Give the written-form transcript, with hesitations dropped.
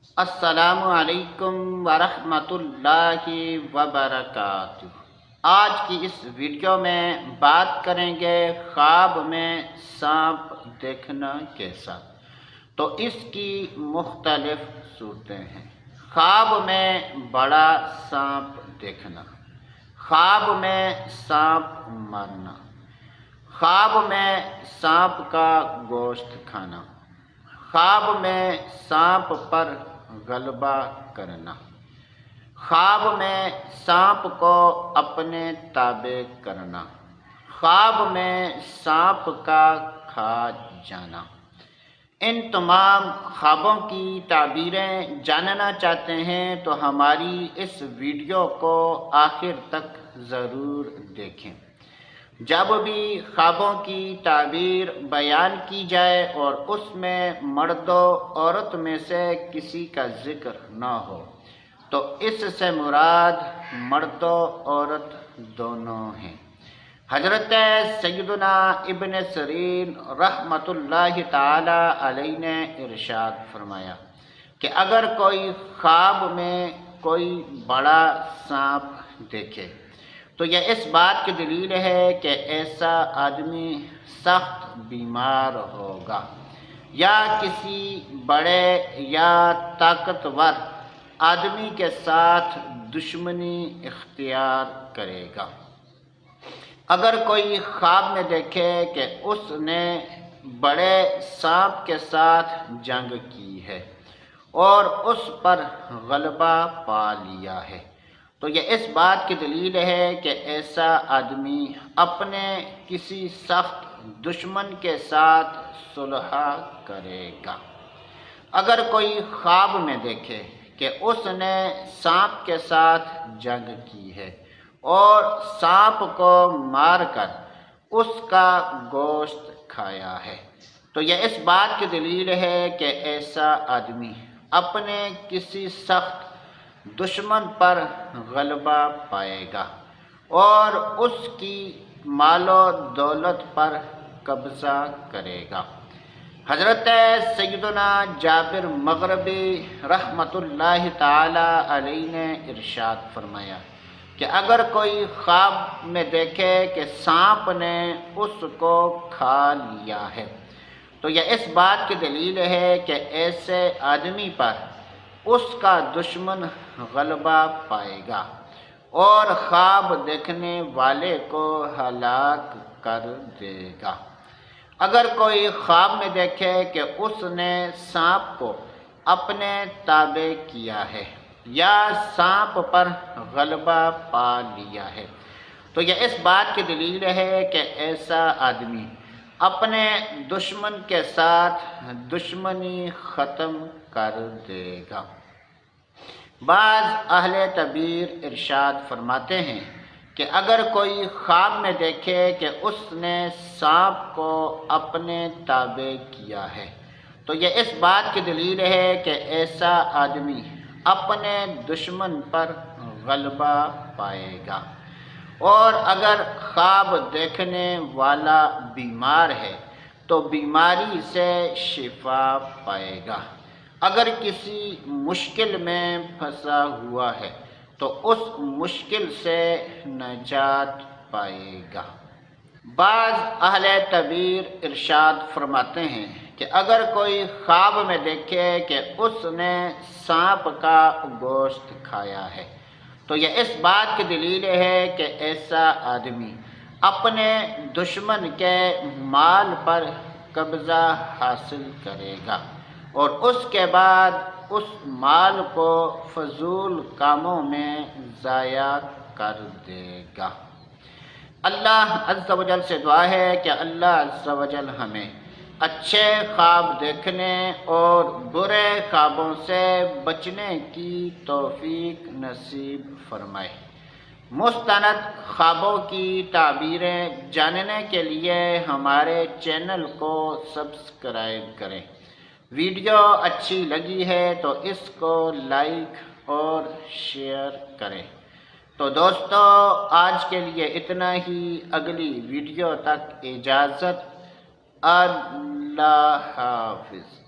السلام علیکم ورحمۃ اللہ وبرکاتہ۔ آج کی اس ویڈیو میں بات کریں گے خواب میں سانپ دیکھنا کیسا۔ تو اس کی مختلف صورتیں ہیں۔ خواب میں بڑا سانپ دیکھنا، خواب میں سانپ مرنا، خواب میں سانپ کا گوشت کھانا، خواب میں سانپ پر غلبہ کرنا، خواب میں سانپ کو اپنے تابع کرنا، خواب میں سانپ کا کھا جانا۔ ان تمام خوابوں کی تعبیریں جاننا چاہتے ہیں تو ہماری اس ویڈیو کو آخر تک ضرور دیکھیں۔ جب بھی خوابوں کی تعبیر بیان کی جائے اور اس میں مرد و عورت میں سے کسی کا ذکر نہ ہو تو اس سے مراد مرد و عورت دونوں ہیں۔ حضرت سیدنا ابن سیرین رحمۃ اللہ تعالی علیہ نے ارشاد فرمایا کہ اگر کوئی خواب میں کوئی بڑا سانپ دیکھے تو یہ اس بات کی دلیل ہے کہ ایسا آدمی سخت بیمار ہوگا یا کسی بڑے یا طاقتور آدمی کے ساتھ دشمنی اختیار کرے گا۔ اگر کوئی خواب میں دیکھے کہ اس نے بڑے سانپ کے ساتھ جنگ کی ہے اور اس پر غلبہ پا لیا ہے تو یہ اس بات کی دلیل ہے کہ ایسا آدمی اپنے کسی سخت دشمن کے ساتھ صلح کرے گا۔ اگر کوئی خواب میں دیکھے کہ اس نے سانپ کے ساتھ جنگ کی ہے اور سانپ کو مار کر اس کا گوشت کھایا ہے تو یہ اس بات کی دلیل ہے کہ ایسا آدمی اپنے کسی سخت دشمن پر غلبہ پائے گا اور اس کی مال و دولت پر قبضہ کرے گا۔ حضرت سیدنا جابر مغربی رحمۃ اللہ تعالی علیہ نے ارشاد فرمایا کہ اگر کوئی خواب میں دیکھے کہ سانپ نے اس کو کھا لیا ہے تو یہ اس بات کی دلیل ہے کہ ایسے آدمی پر اس کا دشمن غلبہ پائے گا اور خواب دیکھنے والے کو ہلاک کر دے گا۔ اگر کوئی خواب میں دیکھے کہ اس نے سانپ کو اپنے تابع کیا ہے یا سانپ پر غلبہ پا لیا ہے تو یہ اس بات کی دلیل ہے کہ ایسا آدمی اپنے دشمن کے ساتھ دشمنی ختم کر دے گا۔ بعض اہل تعبیر ارشاد فرماتے ہیں کہ اگر کوئی خواب میں دیکھے کہ اس نے سانپ کو اپنے تابع کیا ہے تو یہ اس بات کی دلیل ہے کہ ایسا آدمی اپنے دشمن پر غلبہ پائے گا۔ اور اگر خواب دیکھنے والا بیمار ہے تو بیماری سے شفا پائے گا۔ اگر کسی مشکل میں پھنسا ہوا ہے تو اس مشکل سے نجات پائے گا۔ بعض اہل تعبیر ارشاد فرماتے ہیں کہ اگر کوئی خواب میں دیکھے کہ اس نے سانپ کا گوشت کھایا ہے تو یہ اس بات کی دلیل ہے کہ ایسا آدمی اپنے دشمن کے مال پر قبضہ حاصل کرے گا اور اس کے بعد اس مال کو فضول کاموں میں ضائع کر دے گا۔ اللہ عز و جل سے دعا ہے کہ اللہ عز و جل ہمیں اچھے خواب دیکھنے اور برے خوابوں سے بچنے کی توفیق نصیب فرمائے۔ مستند خوابوں کی تعبیریں جاننے کے لیے ہمارے چینل کو سبسکرائب کریں۔ ویڈیو اچھی لگی ہے تو اس کو لائک اور شیئر کریں۔ تو دوستو آج کے لیے اتنا ہی، اگلی ویڈیو تک اجازت، اللہ حافظ۔